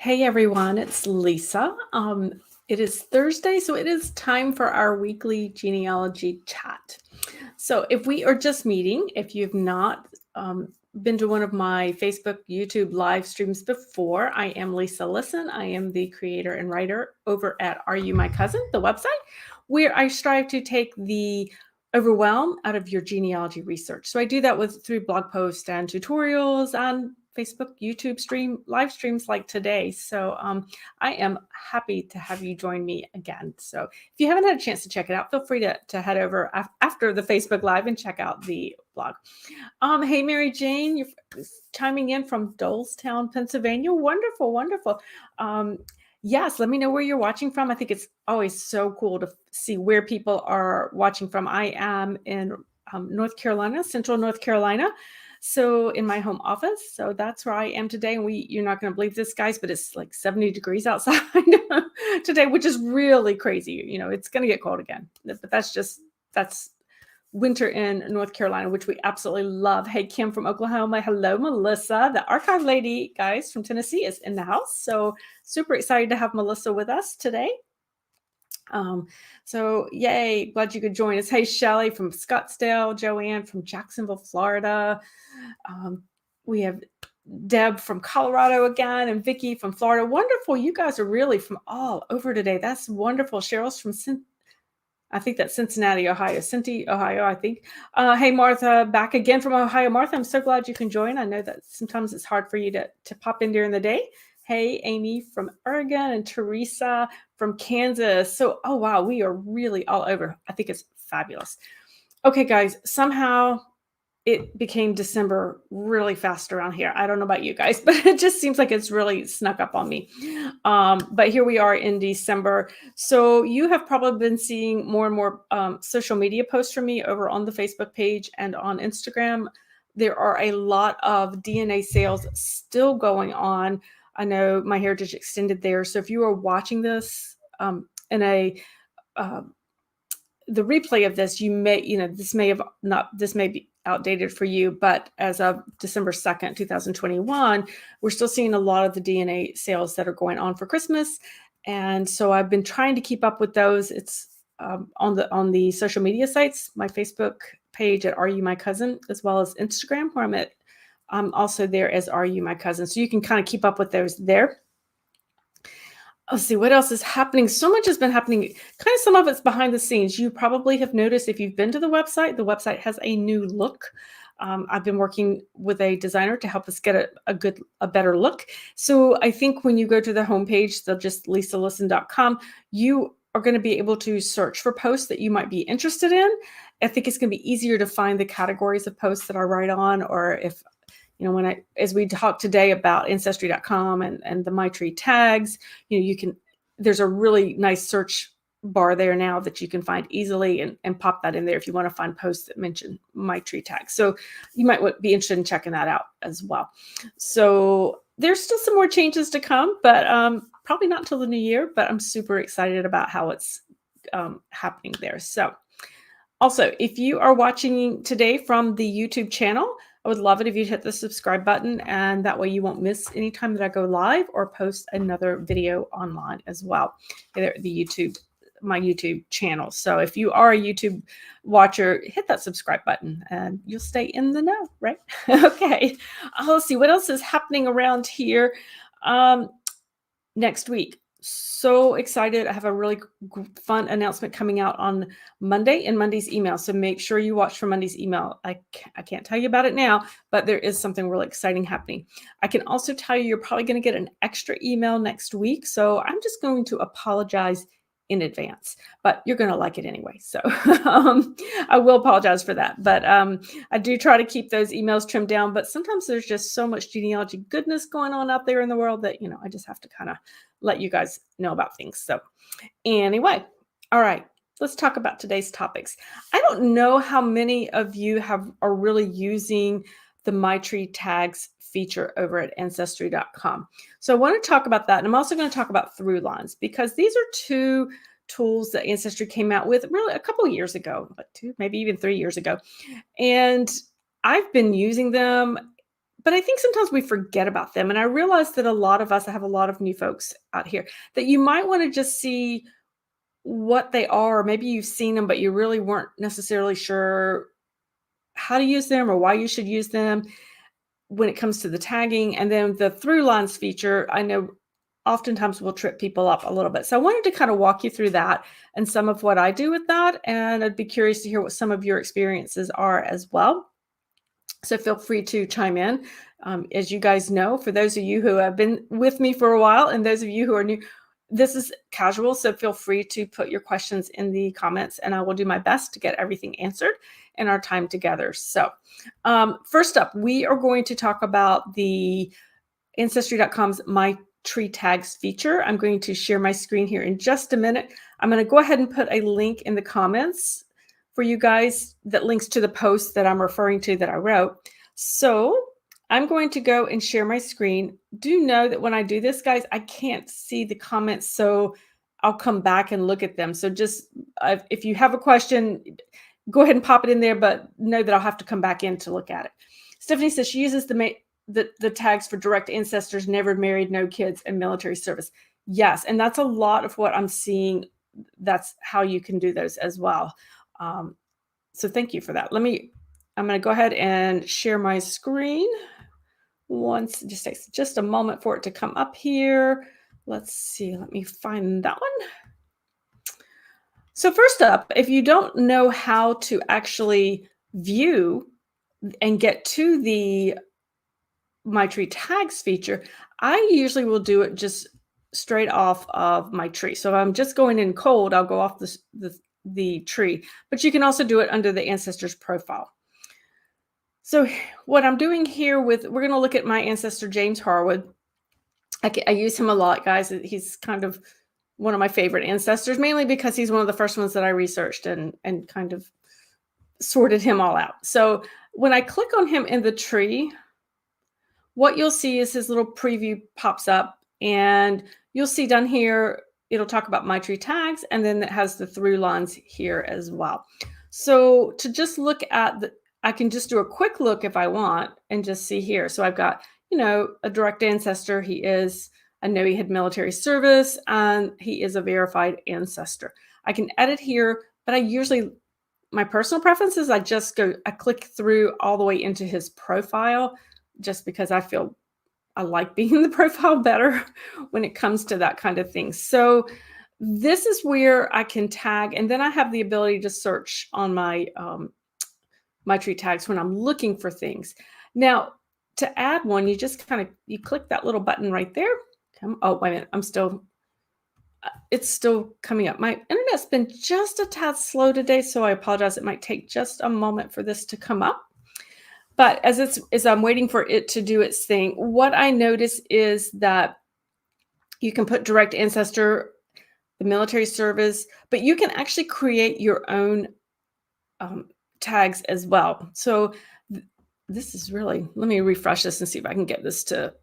Hey everyone, it's Lisa. It is Thursday, so it is time for our weekly genealogy chat. So, if we are just meeting, if you've not been to one of my Facebook, YouTube live streams before, I am Lisa Listen. I am the creator and writer over at Are You My Cousin, the website, where I strive to take the overwhelm out of your genealogy research. So I do that through blog posts and tutorials and Facebook, YouTube live streams like today. So I am happy to have you join me again. So if you haven't had a chance to check it out, feel free to head over after the Facebook Live and check out the blog. Hey, Mary Jane, you're chiming in from Dolestown, Pennsylvania. Wonderful, wonderful. Yes, let me know where you're watching from. I think it's always so cool to see where people are watching from. I am in North Carolina, Central North Carolina. So in my home office. So that's where I am today. And you're not going to believe this, guys, but it's like 70 degrees outside today, which is really crazy. You know, it's going to get cold again, but that's winter in North Carolina, which we absolutely love. Hey, Kim from Oklahoma. Hello, Melissa. The archive lady, guys, from Tennessee is in the house. So super excited to have Melissa with us today. So yay, glad you could join us. Hey, Shelly from Scottsdale, Joanne from Jacksonville, Florida. We have Deb from Colorado again, and Vicky from Florida. Wonderful. You guys are really from all over today. That's wonderful. Cheryl's from I think that's Cincinnati, Ohio. Cincy, Ohio, I think. Hey, Martha, back again from Ohio. Martha, I'm so glad you can join. I know that sometimes it's hard for you to pop in during the day. Hey, Amy from Oregon and Teresa from Kansas. So, oh, wow, we are really all over. I think it's fabulous. Okay, guys, somehow it became December really fast around here. I don't know about you guys, but it just seems like it's really snuck up on me. But here we are in December. So you have probably been seeing more and more social media posts from me over on the Facebook page and on Instagram. There are a lot of DNA sales still going on. I know My Heritage extended there. So if you are watching this in the replay of this, this may be outdated for you, but as of December 2nd, 2021, we're still seeing a lot of the DNA sales that are going on for Christmas. And so I've been trying to keep up with those. It's on the social media sites, my Facebook page at Are You My Cousin, as well as Instagram, where I'm also there as Are You My Cousin. So you can kind of keep up with those there. Let's see what else is happening. So much has been happening. Kind of some of it's behind the scenes. You probably have noticed if you've been to the website has a new look. I've been working with a designer to help us get a better look. So I think when you go to the homepage, they'll just lisalisten.com, you are going to be able to search for posts that you might be interested in. I think it's going to be easier to find the categories of posts that are right on, or if as we talked today about Ancestry.com and the MyTree tags, there's a really nice search bar there now that you can find easily and pop that in there if you want to find posts that mention MyTree tags. So you might be interested in checking that out as well. So there's still some more changes to come, but probably not until the new year, but I'm super excited about how it's happening there. So also, if you are watching today from the YouTube channel, I would love it if you'd hit the subscribe button, and that way you won't miss any time that I go live or post another video online as well. My YouTube channel. So if you are a YouTube watcher, hit that subscribe button and you'll stay in the know, right? Okay. Let's see what else is happening around here next week. So excited. I have a really fun announcement coming out on Monday in Monday's email. So make sure you watch for Monday's email. I can't tell you about it now, but there is something really exciting happening. I can also tell you you're probably going to get an extra email next week. So I'm just going to apologize in advance, but you're going to like it anyway. So I will apologize for that. But I do try to keep those emails trimmed down. But sometimes there's just so much genealogy goodness going on out there in the world that, I just have to kind of let you guys know about things. So anyway, all right, let's talk about today's topics. I don't know how many of you are really using the MyTree tags feature over at Ancestry.com. So I want to talk about that. And I'm also going to talk about ThruLines, because these are two tools that Ancestry came out with really a couple of years ago, maybe even 3 years ago. And I've been using them but I think sometimes we forget about them. And I realize that a lot of us, I have a lot of new folks out here, that you might want to just see what they are. Maybe you've seen them, but you really weren't necessarily sure how to use them or why you should use them when it comes to the tagging. And then the ThruLines feature, I know oftentimes will trip people up a little bit. So I wanted to kind of walk you through that and some of what I do with that. And I'd be curious to hear what some of your experiences are as well. So feel free to chime in. As you guys know, for those of you who have been with me for a while and those of you who are new, this is casual. So feel free to put your questions in the comments and I will do my best to get everything answered in our time together. So first up, we are going to talk about the Ancestry.com's MyTree tags feature. I'm going to share my screen here in just a minute. I'm going to go ahead and put a link in the comments for you guys that links to the post that I'm referring to that I wrote. So I'm going to go and share my screen. Do know that when I do this, guys, I can't see the comments, so I'll come back and look at them. So just if you have a question, go ahead and pop it in there, but know that I'll have to come back in to look at it. Stephanie says she uses the tags for direct ancestors, never married, no kids, and military service. Yes, and that's a lot of what I'm seeing. That's how you can do those as well. So thank you for that. I'm going to go ahead and share my screen. Just takes just a moment for it to come up here. Let's see. Let me find that one. So first up, if you don't know how to actually view and get to the MyTree tags feature, I usually will do it just straight off of MyTree. So if I'm just going in cold, I'll go off the tree, but you can also do it under the ancestor's profile. So what I'm doing here we're going to look at my ancestor, James Harwood. I use him a lot, guys. He's kind of one of my favorite ancestors, mainly because he's one of the first ones that I researched and kind of sorted him all out. So when I click on him in the tree, what you'll see is his little preview pops up and you'll see down here, it'll talk about MyTree tags, and then it has the ThruLines here as well. So to just look at I can just do a quick look if I want and just see here. So I've got, a direct ancestor. I know he had military service and he is a verified ancestor. I can edit here, but my personal preference is I click through all the way into his profile just because I feel I like being in the profile better when it comes to that kind of thing. So this is where I can tag, and then I have the ability to search on my MyTree tags when I'm looking for things. Now, to add one, you just you click that little button right there. Oh, wait a minute. It's still coming up. My internet's been just a tad slow today, so I apologize. It might take just a moment for this to come up. But as I'm waiting for it to do its thing, what I notice is that you can put direct ancestor, the military service, but you can actually create your own tags as well. So this is really, let me refresh this and see if I can get this to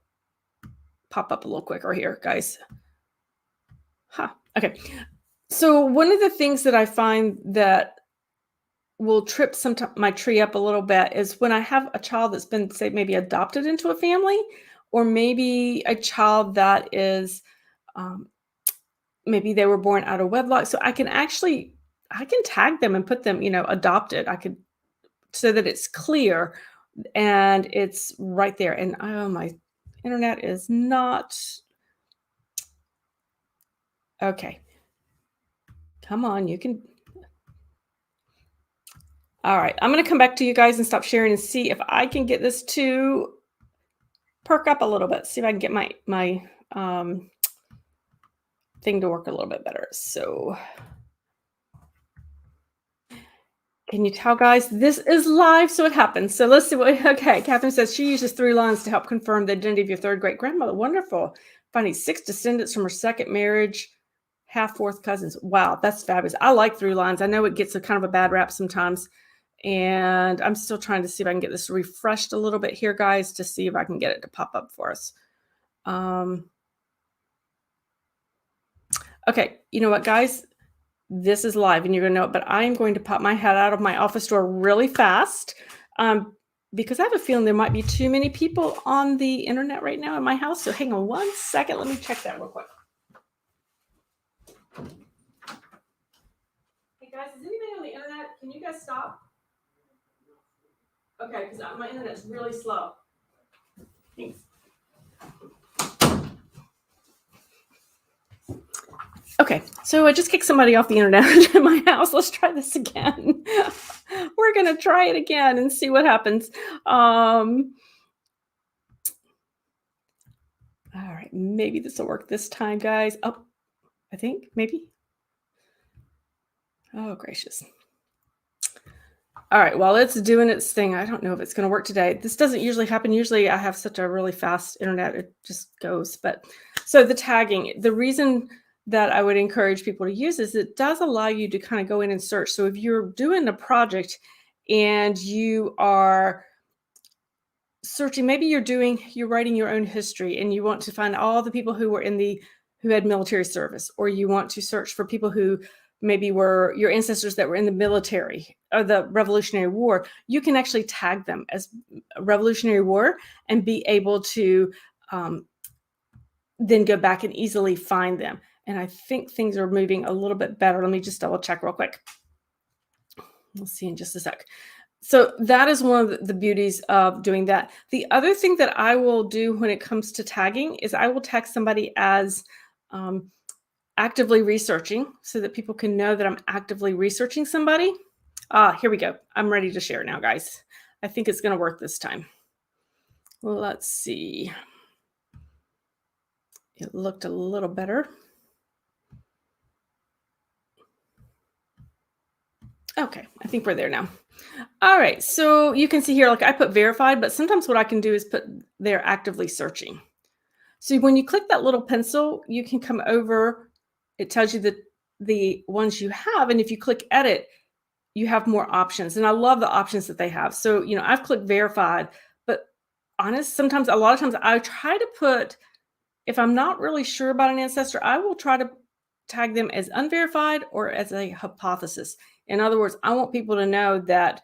pop up a little quicker here, guys. Okay. So one of the things that I find that will trip my tree up a little bit is when I have a child that's been, say, maybe adopted into a family, or maybe a child that is, maybe they were born out of wedlock. So I can tag them and put them, adopted. So that it's clear and it's right there. And my internet is not okay. Come on, you can. All right, I'm going to come back to you guys and stop sharing and see if I can get this to perk up a little bit. See if I can get my thing to work a little bit better. So can you tell, guys? This is live, so it happens. So let's see what. Okay, Catherine says she uses ThruLines to help confirm the identity of your third great grandmother. Wonderful. Finding 6 descendants from her second marriage, half fourth cousins. Wow, that's fabulous. I like ThruLines. I know it gets a kind of a bad rap sometimes. And I'm still trying to see if I can get this refreshed a little bit here, guys, to see if I can get it to pop up for us. Okay, you know what, guys? This is live and you're going to know it, but I'm going to pop my head out of my office door really fast. because I have a feeling there might be too many people on the internet right now in my house. So hang on one second. Let me check that real quick. Hey guys, is anybody on the internet? Can you guys stop? Okay, because my internet's really slow. Thanks. Okay, so I just kicked somebody off the internet in my house. Let's try this again. We're going to try it again and see what happens. All right, maybe this will work this time, guys. Oh, I think maybe. Oh, gracious. All right, while it's doing its thing, I don't know if it's going to work today. This doesn't usually happen. Usually I have such a really fast internet, it just goes. But so the tagging, the reason that I would encourage people to use is it does allow you to kind of go in and search. So if you're doing a project and you are searching, maybe you're writing your own history and you want to find all the people who were who had military service, or you want to search for people who maybe were your ancestors that were in the military or the Revolutionary War, you can actually tag them as Revolutionary War and be able to then go back and easily find them. And I think things are moving a little bit better. Let me just double check real quick. We'll see in just a sec. So that is one of the beauties of doing that. The other thing that I will do when it comes to tagging is I will tag somebody as actively researching, so that people can know that I'm actively researching somebody. Here we go. I'm ready to share now, guys. I think it's going to work this time. Well, let's see. It looked a little better. Okay, I think we're there now. All right, so you can see here, like I put verified, but sometimes what I can do is put they're actively searching. So when you click that little pencil, you can come over. It tells you the ones you have, and if you click edit, you have more options. And I love the options that they have. So, I've clicked verified, but a lot of times I try to put, if I'm not really sure about an ancestor, I will try to tag them as unverified or as a hypothesis. In other words, I want people to know that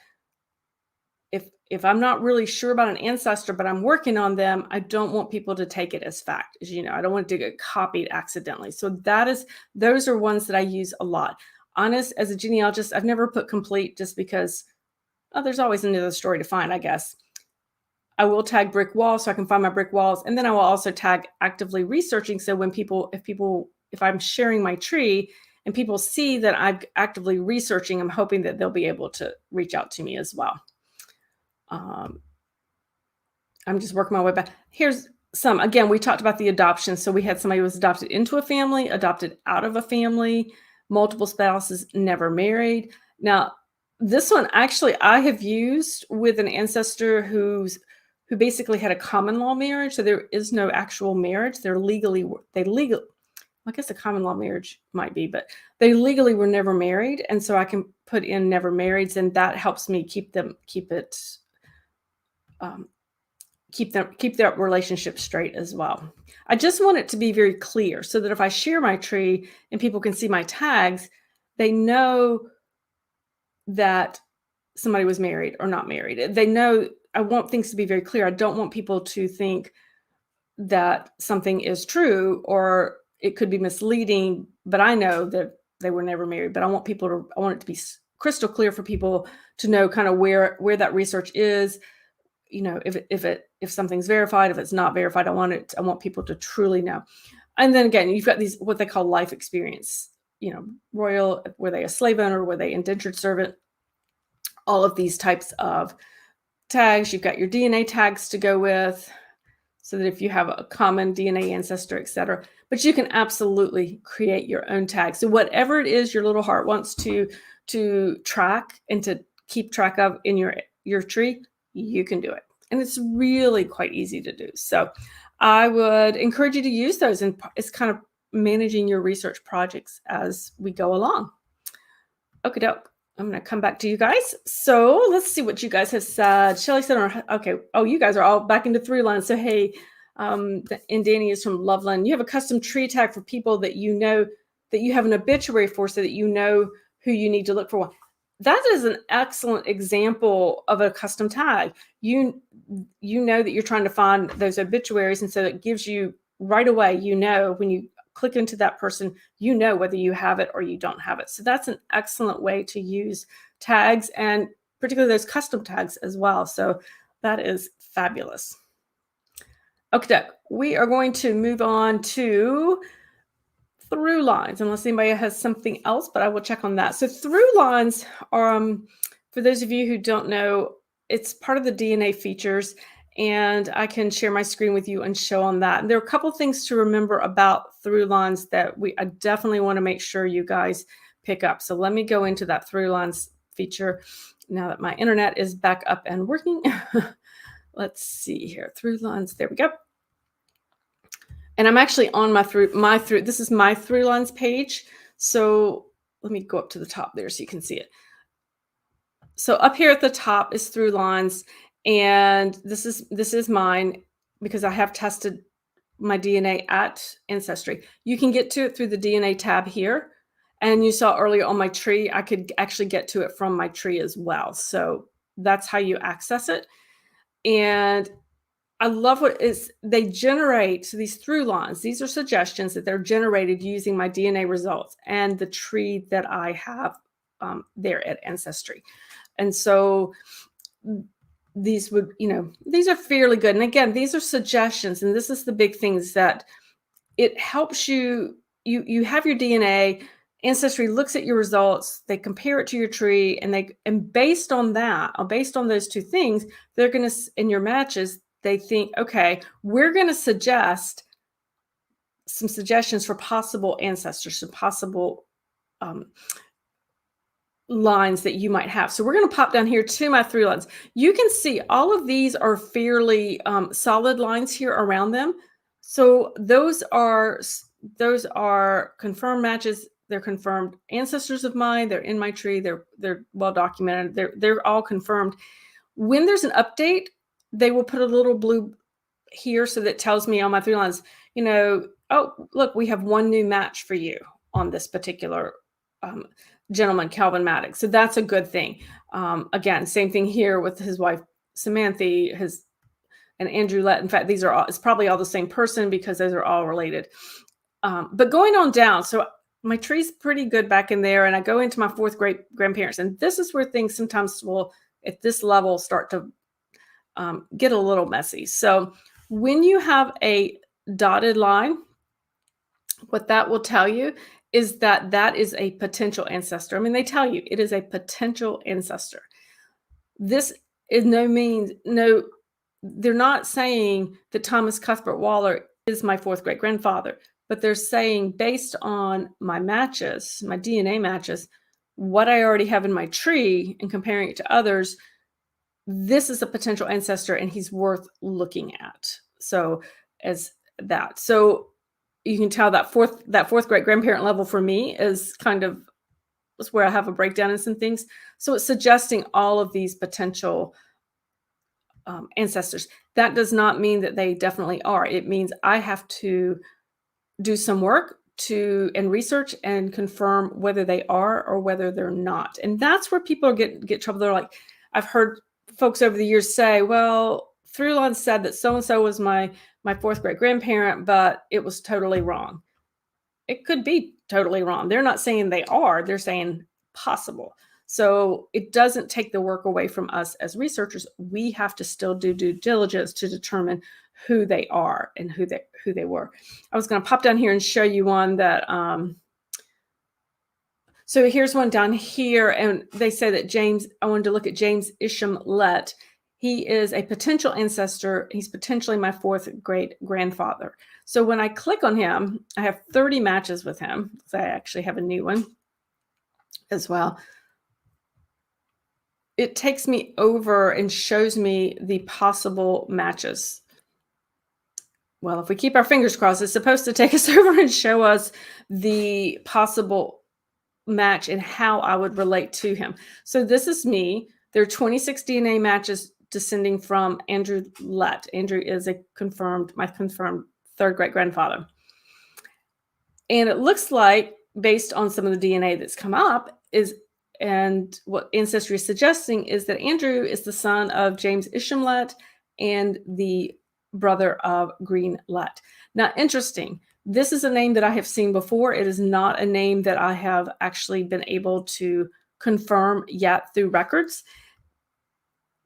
if I'm not really sure about an ancestor, but I'm working on them, I don't want people to take it as fact. As you know, I don't want it to get copied accidentally. So those are ones that I use a lot. Honest, as a genealogist, I've never put complete just because there's always another story to find, I guess. I will tag brick walls so I can find my brick walls. And then I will also tag actively researching. So when if I'm sharing my tree and people see that I'm actively researching, I'm hoping that they'll be able to reach out to me as well. I'm just working my way back. Here's some, again, we talked about the adoption. So we had somebody who was adopted into a family, adopted out of a family, multiple spouses, never married. Now, this one actually I have used with an ancestor who basically had a common law marriage. So there is no actual marriage. I guess a common law marriage might be, but they legally were never married. And so I can put in never marrieds, and that helps me keep their relationship straight as well. I just want it to be very clear so that if I share my tree and people can see my tags, they know that somebody was married or not married. They know. I want things to be very clear. I don't want people to think that something is true or it could be misleading, but I know that they were never married. But I want it to be crystal clear for people to know kind of where that research is. If something's verified, if it's not verified, I want people to truly know. And then again, you've got these, what they call life experience, royal, were they a slave owner? Were they indentured servant? All of these types of tags. You've got your DNA tags to go with, so that if you have a common DNA ancestor, etc. But you can absolutely create your own tag. So whatever it is your little heart wants to track and to keep track of in your tree, you can do it. And it's really quite easy to do. So I would encourage you to use those, and it's kind of managing your research projects as we go along. Okay, doke. I'm going to come back to you guys. So let's see what you guys have said. Shelly said, okay. Oh, you guys are all back into ThruLines. So, hey, and Danny is from Loveland. You have a custom tree tag for people that you know that you have an obituary for, so that you know who you need to look for. that is an excellent example of a custom tag. You know that you're trying to find those obituaries, and so it gives you right away, when you click into that person, whether you have it or you don't have it. So that's an excellent way to use tags, and particularly those custom tags as well. So that is fabulous. Okay, we are going to move on to ThruLines, unless anybody has something else, but I will check on that. So ThruLines are, for those of you who don't know, it's part of the DNA features, and I can share my screen with you and show on that. And there are a couple things to remember about ThruLines that I definitely want to make sure you guys pick up. So let me go into that ThruLines feature now that my internet is back up and working. Let's see here, ThruLines, there we go. And I'm actually on this is my ThruLines page. So let me go up to the top there so you can see it. So up here at the top is ThruLines, and this is mine because I have tested my DNA at Ancestry. You can get to it through the DNA tab here. And you saw earlier on my tree, I could actually get to it from my tree as well. So that's how you access it. And I love they generate. So these ThruLines, these are suggestions that they're generated using my DNA results and the tree that I have there at Ancestry. And so these these are fairly good. And again, these are suggestions. And this is the big things that it helps you. You have your DNA. Ancestry looks at your results, they compare it to your tree, and based on those two things, they're going to, in your matches, they think, okay, we're going to suggest some suggestions for possible ancestors, some possible lines that you might have. So we're going to pop down here to my ThruLines. You can see all of these are fairly solid lines here around them. So those are confirmed matches. They're confirmed ancestors of mine. They're in my tree. They're well documented. They're all confirmed. When there's an update, they will put a little blue here so that tells me on my ThruLines, oh, look, we have one new match for you on this particular gentleman, Calvin Maddox. So that's a good thing. Again, same thing here with his wife, Samantha, and Andrew Lett. In fact, it's probably all the same person because those are all related. But going on down, so my tree's pretty good back in there, and I go into my fourth great grandparents, and this is where things sometimes will, at this level, start to get a little messy. So when you have a dotted line, what that will tell you is that is a potential ancestor. I mean, they tell you it is a potential ancestor. This is they're not saying that Thomas Cuthbert Waller is my fourth great grandfather, but they're saying based on my matches, my DNA matches, what I already have in my tree and comparing it to others, this is a potential ancestor and he's worth looking at. So so you can tell that fourth great grandparent level for me is where I have a breakdown in some things. So it's suggesting all of these potential ancestors. That does not mean that they definitely are. It means I have to do some work and research and confirm whether they are or whether they're not. And that's where people get trouble. They're like, I've heard folks over the years say, well, ThruLines said that so-and-so was my fourth great grandparent, but it was totally wrong. It could be totally wrong. They're not saying they are, they're saying possible. So it doesn't take the work away from us as researchers. We have to still do due diligence to determine who they are and who they were. I was going to pop down here and show you one that, so here's one down here, and they say that I wanted to look at James Isham Lett. He is a potential ancestor. He's potentially my fourth great grandfather. So when I click on him, I have 30 matches with him. So I actually have a new one as well. It takes me over and shows me the possible matches. Well, if we keep our fingers crossed, it's supposed to take us over and show us the possible match and how I would relate to him. So this is me. There are 26 DNA matches descending from Andrew Lett. Andrew is my confirmed third great grandfather. And it looks like, based on some of the DNA that's come up, is And what Ancestry is suggesting is that Andrew is the son of James Ishmael and the brother of Greenlet. Now, interesting. This is a name that I have seen before. It is not a name that I have actually been able to confirm yet through records,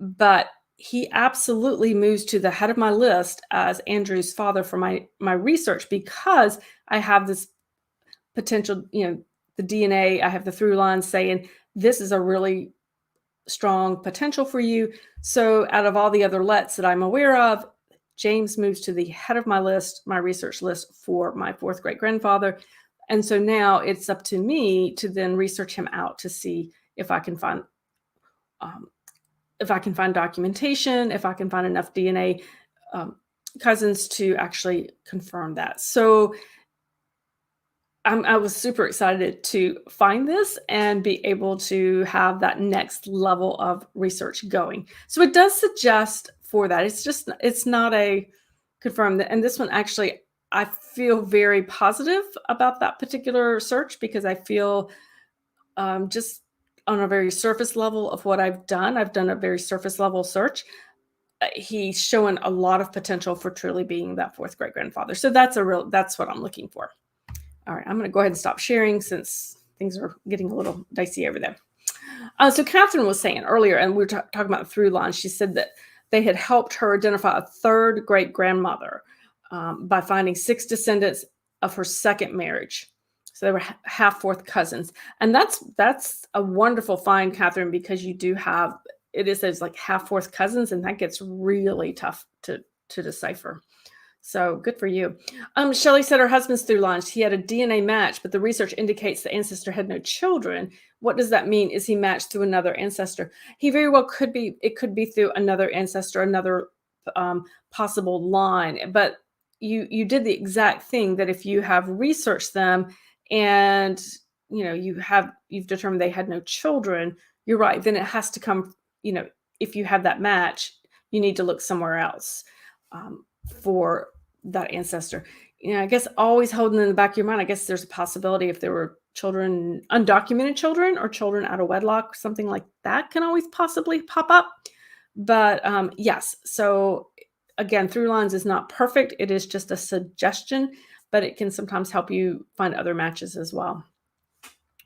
but he absolutely moves to the head of my list as Andrew's father for my research, because I have this potential, the DNA, I have the ThruLines saying this is a really strong potential for you. So out of all the other lets that I'm aware of, James moves to the head of my list, my research list for my fourth great grandfather. And so now it's up to me to then research him out to see if I can find documentation, if I can find enough DNA cousins to actually confirm that. So I was super excited to find this and be able to have that next level of research going. So it does suggest for that. It's not a confirmed. And this one actually, I feel very positive about that particular search, because I feel just on a very surface level of what I've done a very surface level search. He's showing a lot of potential for truly being that fourth great grandfather. So that's what I'm looking for. All right, I'm going to go ahead and stop sharing since things are getting a little dicey over there. So Catherine was saying earlier, and we were talking about ThruLines, she said that they had helped her identify a third great grandmother by finding 6 descendants of her second marriage. So they were half fourth cousins. And that's a wonderful find, Catherine, because you do have, it is those like half fourth cousins, and that gets really tough to decipher. So good for you. Shelley said her husband's ThruLines. He had a DNA match, but the research indicates the ancestor had no children. What does that mean? Is he matched through another ancestor? He very well could be. It could be through another ancestor, another possible line. But you did the exact thing that if you have researched them and you've determined they had no children, you're right. Then it has to come. If you have that match, you need to look somewhere else for that ancestor. I guess always holding in the back of your mind, I guess there's a possibility if there were children, undocumented children, or children out of wedlock, something like that can always possibly pop up. But yes, so again, ThruLines is not perfect. It is just a suggestion, but it can sometimes help you find other matches as well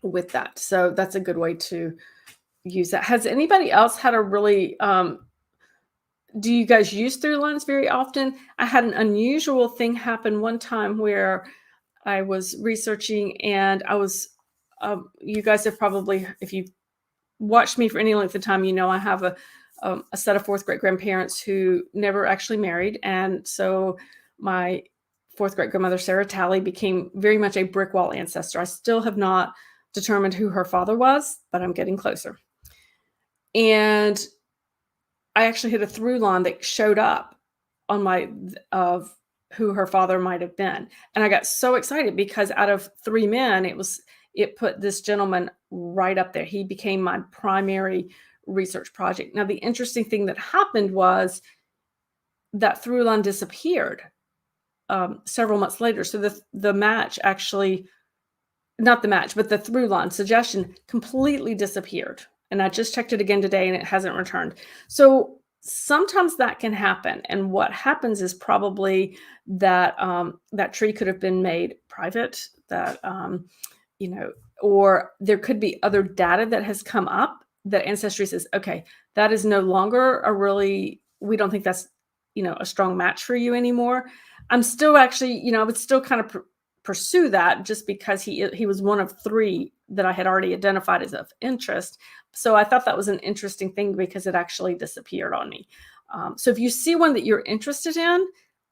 with that. So that's a good way to use that. Has anybody else had a really do you guys use ThruLines very often? I had an unusual thing happen one time where I was researching, and I was, you guys have probably, if you've watched me for any length of time, I have a set of fourth great grandparents who never actually married. And so my fourth great grandmother, Sarah Talley, became very much a brick wall ancestor. I still have not determined who her father was, but I'm getting closer. And I actually hit a ThruLine that showed up on of who her father might have been. And I got so excited because out of 3 men, it put this gentleman right up there. He became my primary research project. Now, the interesting thing that happened was that ThruLine disappeared several months later. So the match actually, not the match, but the ThruLine suggestion completely disappeared. And I just checked it again today, and it hasn't returned. So sometimes that can happen. And what happens is probably that that tree could have been made private, that, or there could be other data that has come up that Ancestry says, okay, that is no longer we don't think that's, a strong match for you anymore. I'm still actually, I would still kind of pursue that just because he was one of 3 that I had already identified as of interest. So I thought that was an interesting thing because it actually disappeared on me. So if you see one that you're interested in,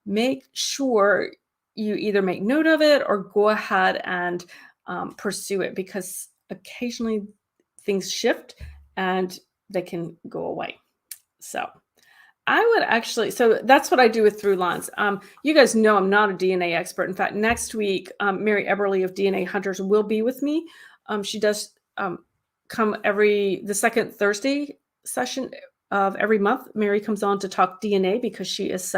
make sure you either make note of it or go ahead and pursue it, because occasionally things shift and they can go away. So so that's what I do with ThruLines. You guys know I'm not a DNA expert. In fact, next week, Mary Eberly of DNA Hunters will be with me. She does come the second Thursday session of every month. Mary comes on to talk DNA because she's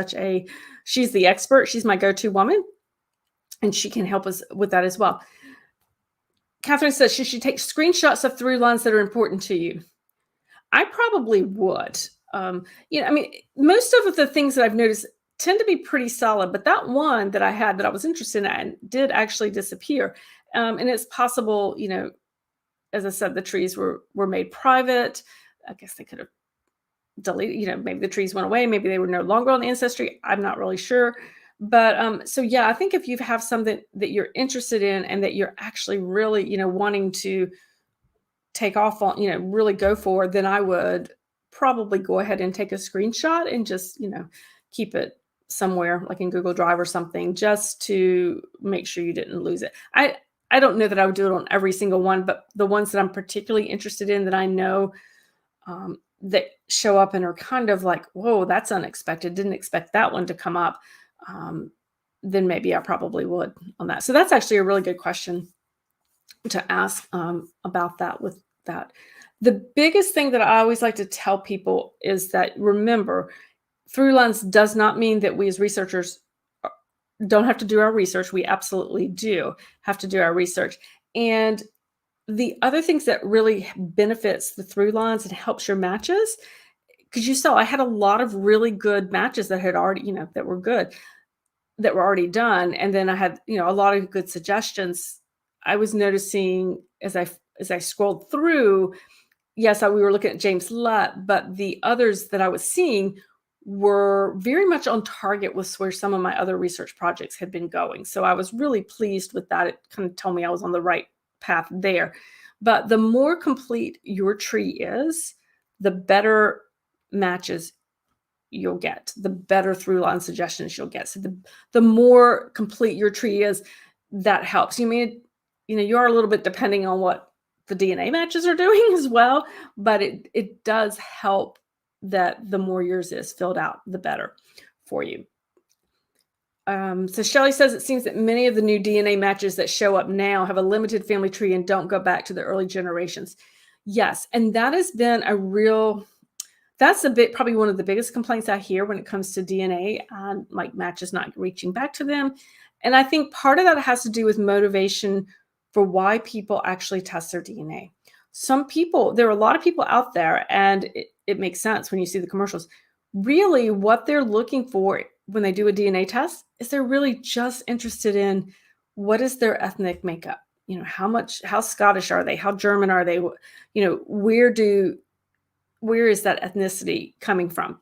the expert. She's my go-to woman, and she can help us with that as well. Catherine says, should she take screenshots of ThruLines that are important to you? I probably would. I mean, most of the things that I've noticed tend to be pretty solid, but that one that I had that I was interested in did actually disappear. And it's possible, as I said, the trees were made private. I guess they could have deleted, maybe the trees went away, maybe they were no longer on Ancestry. I'm not really sure. But so yeah, I think if you have something that you're interested in and that you're actually really, wanting to take off on, really go for, then I would probably go ahead and take a screenshot and just, keep it somewhere like in Google Drive or something, just to make sure you didn't lose it. I don't know that I would do it on every single one, but the ones that I'm particularly interested in that I know that show up and are kind of like, whoa, that's unexpected. Didn't expect that one to come up. Then maybe I probably would on that. So that's actually a really good question to ask about that with that. The biggest thing that I always like to tell people is that, remember, ThruLines does not mean that we as researchers don't have to do our research. We absolutely do have to do our research. And the other things that really benefits the ThruLines and helps your matches, because you saw I had a lot of really good matches that had already, that were good, that were already done. And then I had, a lot of good suggestions. I was noticing as I scrolled through, yes, we were looking at James Lutt, but the others that I was seeing were very much on target with where some of my other research projects had been going. So I was really pleased with that. It kind of told me I was on the right path there. But the more complete your tree is, the better matches you'll get, the better ThruLine suggestions you'll get. So the more complete your tree is, that helps. You mean, you are a little bit depending on what the DNA matches are doing as well, but it does help that the more yours is filled out, the better for you. So Shelley says, it seems that many of the new DNA matches that show up now have a limited family tree and don't go back to the early generations. Yes, and that has been that's probably one of the biggest complaints I hear when it comes to DNA and like matches not reaching back to them. And I think part of that has to do with motivation for why people actually test their DNA. There are a lot of people out there, and it makes sense when you see the commercials. Really, what they're looking for when they do a DNA test is they're really just interested in what is their ethnic makeup. How Scottish are they? How German are they? Where is that ethnicity coming from?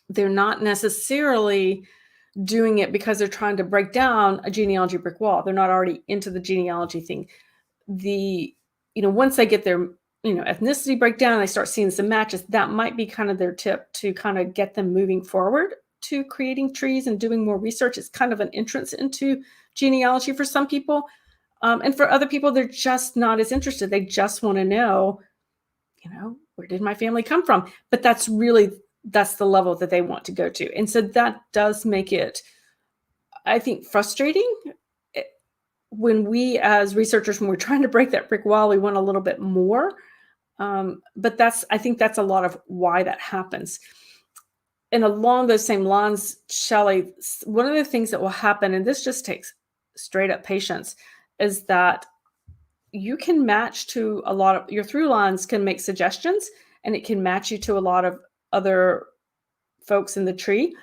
They're not necessarily doing it because they're trying to break down a genealogy brick wall. They're not already into the genealogy thing. Once they get their, ethnicity breakdown, they start seeing some matches, that might be kind of their tip to kind of get them moving forward to creating trees and doing more research. It's kind of an entrance into genealogy for some people. And for other people, they're just not as interested. They just want to know, where did my family come from? But that's the level that they want to go to. And so that does make it, I think, frustrating when we as researchers, when we're trying to break that brick wall, we want a little bit more. But I think that's a lot of why that happens. And along those same lines, Shelley, one of the things that will happen, and this just takes straight up patience, is that you can match to a lot of your ThruLines can make suggestions, and it can match you to a lot of other folks in the tree.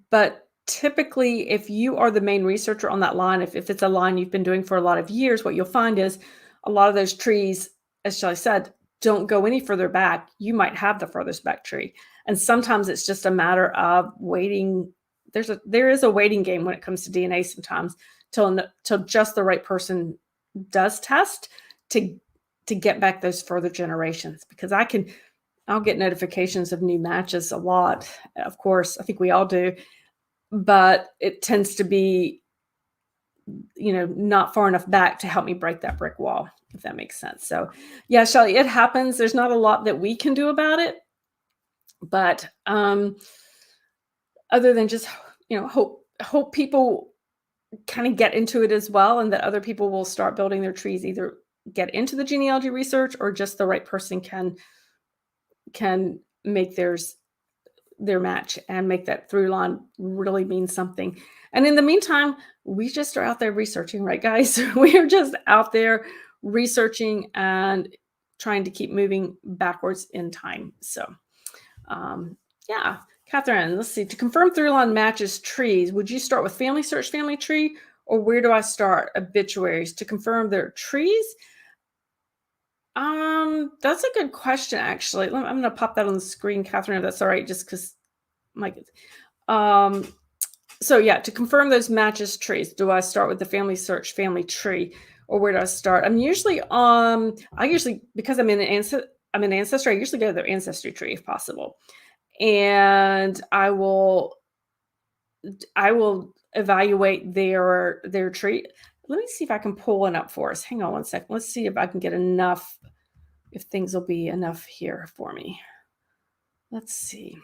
But typically, if you are the main researcher on that line, if it's a line you've been doing for a lot of years, what you'll find is a lot of those trees, as Shelley said, don't go any further back. You might have the furthest back tree. And sometimes it's just a matter of waiting. There is a waiting game when it comes to DNA sometimes till just the right person does test to get back those further generations, because I'll get notifications of new matches a lot. Of course, I think we all do, but it tends to be, not far enough back to help me break that brick wall, if that makes sense. So yeah, Shelley, it happens. There's not a lot that we can do about it, but other than just, hope people kind of get into it as well, and that other people will start building their trees, either get into the genealogy research or just the right person can make theirs their match and make that through line really mean something. And in the meantime, we just are out there researching, right, guys? We are just out there researching and trying to keep moving backwards in time. So, yeah. Catherine, let's see. To confirm through line matches trees, would you start with family search, family tree, or where do I start? Obituaries to confirm their trees? That's a good question, actually. I'm going to pop that on the screen, Catherine, if that's all right, just because my, so yeah, to confirm those matches trees, do I start with the family search, family tree, or where do I start? Because I'm in Ancestry, I usually go to their Ancestry tree if possible. And I will evaluate their tree. Let me see if I can pull one up for us. Hang on one second. Let's see if I can get enough, if things will be enough here for me. Let's see.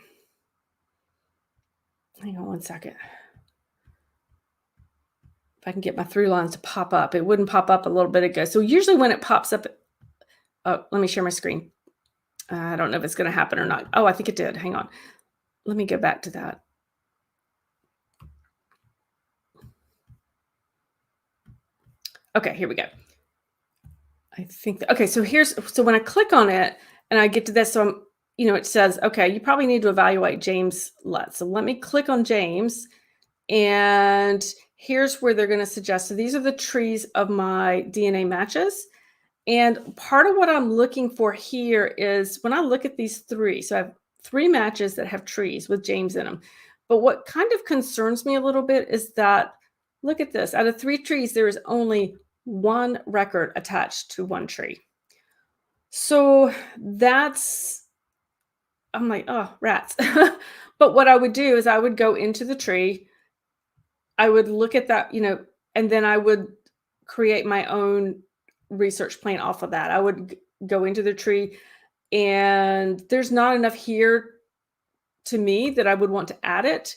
Hang on one second. If I can get my through lines to pop up. It wouldn't pop up a little bit ago. So usually when it pops up, let me share my screen. I don't know if it's going to happen or not. Oh, I think it did. Hang on. Let me go back to that. Okay, here we go. I think, okay, so when I click on it and I get to this, so it says, okay, you probably need to evaluate James Lett. So let me click on James, and here's where they're going to suggest. So these are the trees of my DNA matches. And part of what I'm looking for here is when I look at these three, so I have 3 matches that have trees with James in them. But what kind of concerns me a little bit is that, look at this, out of 3 trees, there is only 1 record attached to 1 tree. So I'm like, oh, rats. But what I would do is I would go into the tree, I would look at that, and then I would create my own research plan off of that. I would go into the tree, and there's not enough here to me that I would want to add it,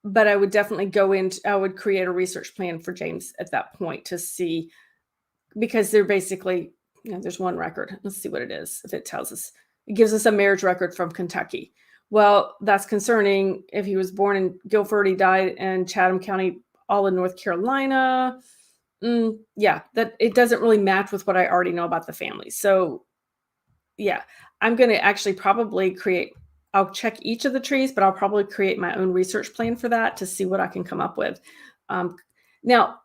but I would definitely I would create a research plan for James at that point to see, because they're basically, there's 1 record. Let's see what it is. If it tells us, it gives us a marriage record from Kentucky. Well, that's concerning. If he was born in Guilford, he died in Chatham County, all in North Carolina. Yeah, that it doesn't really match with what I already know about the family. So yeah, I'm going to actually probably I'll check each of the trees, but I'll probably create my own research plan for that to see what I can come up with. Now,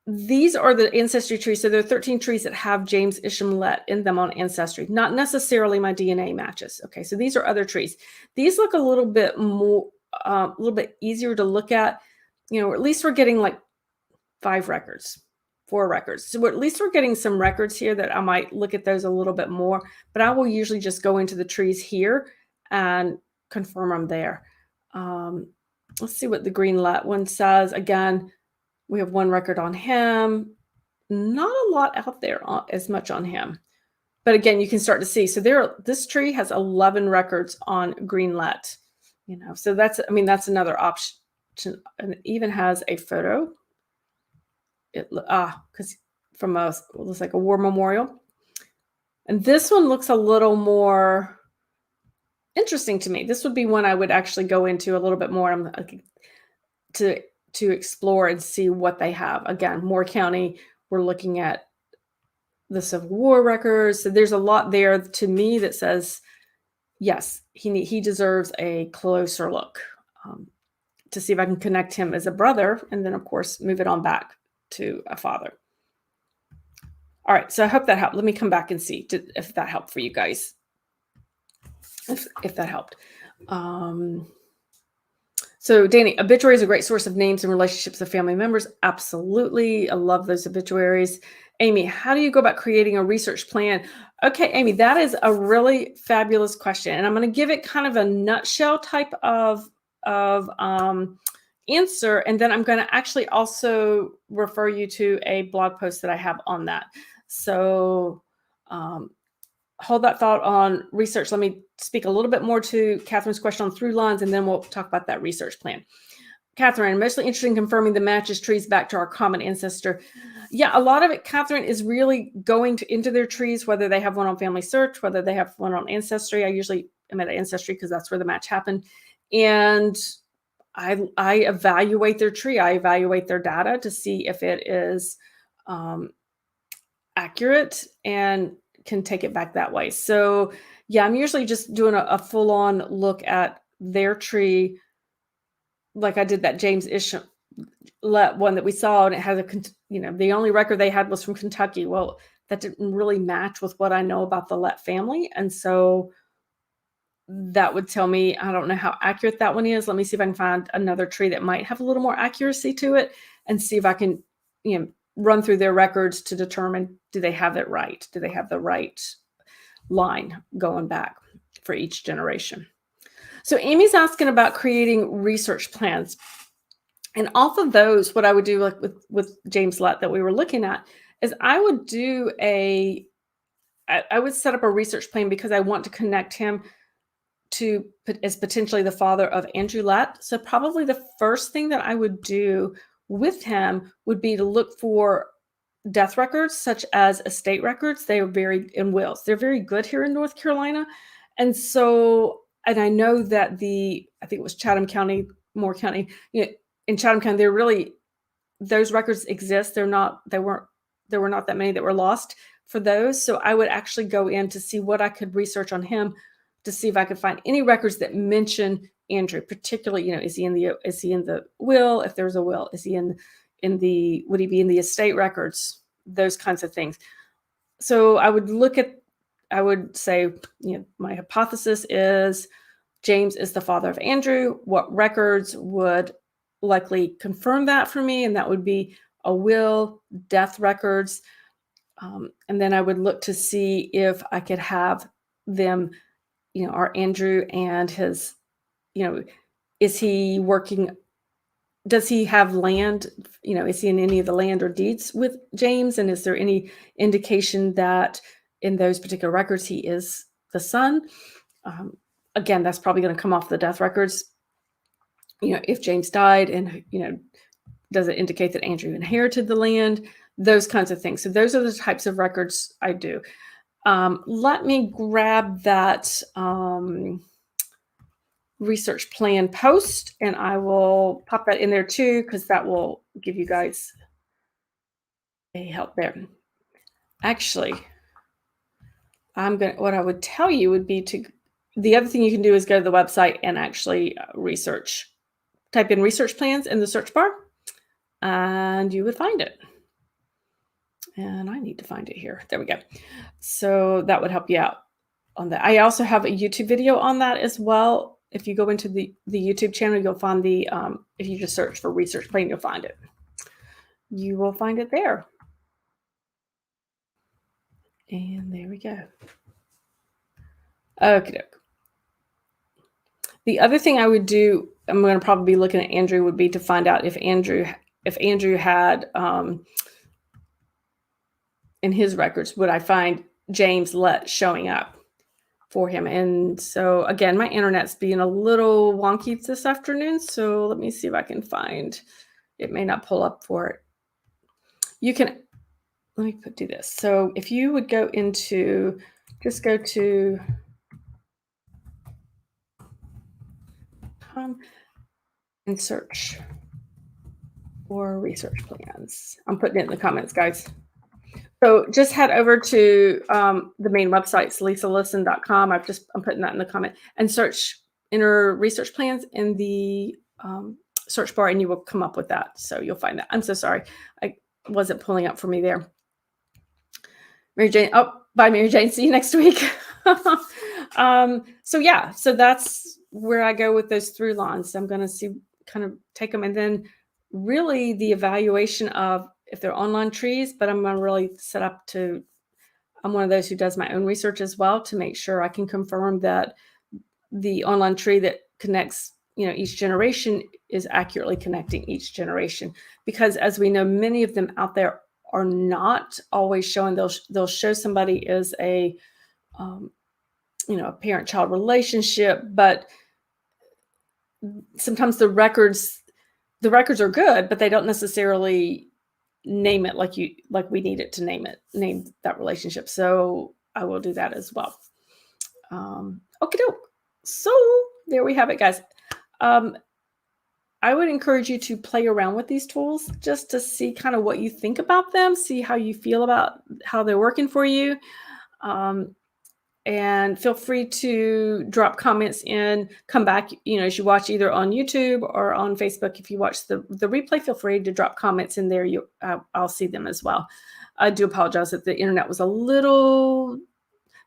these are the Ancestry trees. So there are 13 trees that have James Isham Lett in them on Ancestry, not necessarily my DNA matches. Okay, so these are other trees. These look a little bit more, a little bit easier to look at. At least we're getting like 5 records, 4 records. So at least we're getting some records here that I might look at those a little bit more, but I will usually just go into the trees here and confirm them there. Let's see what the Green Lett one says. Again, we have 1 record on him. Not a lot out there as much on him. But again, you can start to see. So this tree has 11 records on Green Lett. So that's another option. And it even has a photo. Because from it looks like a war memorial. And this one looks a little more interesting to me. This would be one I would actually go into a little bit more to explore and see what they have. Again, Moore County, we're looking at the Civil War records. So there's a lot there to me that says, yes, he deserves a closer look, to see if I can connect him as a brother, and then of course move it on back to a father. All right, so I hope that helped. Let me come back and see if that helped for you guys. If that helped. So Danny, obituary is a great source of names and relationships of family members. Absolutely. I love those obituaries. Amy, how do you go about creating a research plan? Okay, Amy, that is a really fabulous question. And I'm going to give it kind of a nutshell type of answer. And then I'm going to actually also refer you to a blog post that I have on that. So hold that thought on research. Let me speak a little bit more to Catherine's question on ThruLines, and then we'll talk about that research plan. Catherine, I'm mostly interested in confirming the matches trees back to our common ancestor. Yeah, a lot of it, Catherine, is really going into their trees, whether they have one on Family Search, whether they have one on Ancestry. I usually I'm at Ancestry because that's where the match happened. And I evaluate their tree. I evaluate their data to see if it is accurate and can take it back that way. So yeah, I'm usually just doing a full-on look at their tree, like I did that James Isham one that we saw, and it has the only record they had was from Kentucky. Well, that didn't really match with what I know about the Lett family, and so that would tell me, I don't know how accurate that one is. Let me see if I can find another tree that might have a little more accuracy to it, and see if I can, run through their records to determine, do they have it right? Do they have the right line going back for each generation? So Amy's asking about creating research plans. And off of those, what I would do, like with James Lett that we were looking at, is I would I would set up a research plan because I want to connect him to as potentially the father of Andrew Lett. So probably the first thing that I would do with him would be to look for death records, such as estate records. They are in wills. They're very good here in North Carolina. And so, and I know that I think it was Chatham County, Moore County, in Chatham County, those records exist. There were not that many that were lost for those. So I would actually go in to see what I could research on him to see if I could find any records that mention Andrew, particularly, is he in the will? If there's a will, is he would he be in the estate records? Those kinds of things. So I would say, my hypothesis is James is the father of Andrew. What records would likely confirm that for me? And that would be a will, death records. And then I would look to see if I could have them, our Andrew and his, is he working? Does he have land? Is he in any of the land or deeds with James? And is there any indication that in those particular records he is the son? Again, that's probably going to come off the death records. If James died, and does it indicate that Andrew inherited the land? Those kinds of things. So those are the types of records I do. Let me grab that research plan post, and I will pop that in there too, because that will give you guys a help there. Actually, what I would tell you would be the other thing you can do is go to the website and actually type in research plans in the search bar, and you would find it. And I need to find it here. There we go. So that would help you out on that. I also have a YouTube video on that as well. If you go into the YouTube channel, you'll find if you just search for research plan, you'll find it. You will find it there. And there we go. Okay. The other thing I would do, I'm going to probably be looking at Andrew, would be to find out if Andrew had in his records, would I find James Lett showing up for him? And so again, my internet's being a little wonky this afternoon, so let me see if I can find. It may not pull up for it. Let me do this. So if you would go to and search for research plans. I'm putting it in the comments, guys. So just head over to the main website, lisalisten.com. I'm putting that in the comment, and enter research plans in the search bar, and you will come up with that. So you'll find that. I'm so sorry. I wasn't pulling up for me there. Mary Jane. Oh, bye, Mary Jane. See you next week. So yeah, so that's where I go with those ThruLines. So I'm going to kind of take them, and then really the evaluation of if they're online trees, but I'm going to really I'm one of those who does my own research as well to make sure I can confirm that the online tree that connects, each generation is accurately connecting each generation. Because as we know, many of them out there are not always showing. They'll show somebody as a parent-child relationship, but sometimes the records are good, but they don't necessarily name it like we need it to name that relationship. So I will do that as well. Okie doke. So there we have it, guys. I would encourage you to play around with these tools just to see kind of what you think about them, see how you feel about how they're working for you. And feel free to drop comments in, come back, as you watch either on YouTube or on Facebook. If you watch the replay, feel free to drop comments in there. I'll see them as well. I do apologize that the internet was a little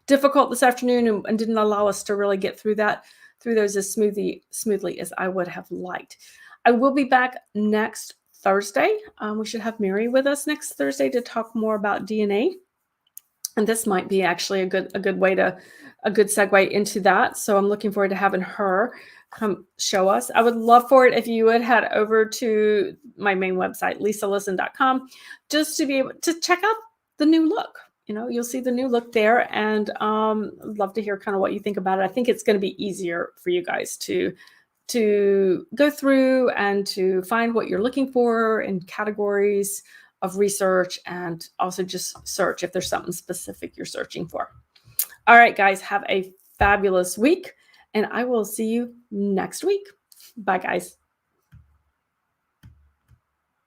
difficult this afternoon and didn't allow us to really get through those as smoothly as I would have liked. I will be back next Thursday. We should have Mary with us next Thursday to talk more about DNA. And this might be actually a good segue into that. So I'm looking forward to having her come show us. I would love for it if you would head over to my main website, lisalisten.com, just to be able to check out the new look. You'll see the new look there, and I'd love to hear kind of what you think about it. I think it's going to be easier for you guys to go through and to find what you're looking for in categories of research, and also just search if there's something specific you're searching for. All right, guys, have a fabulous week, and I will see you next week. Bye, guys.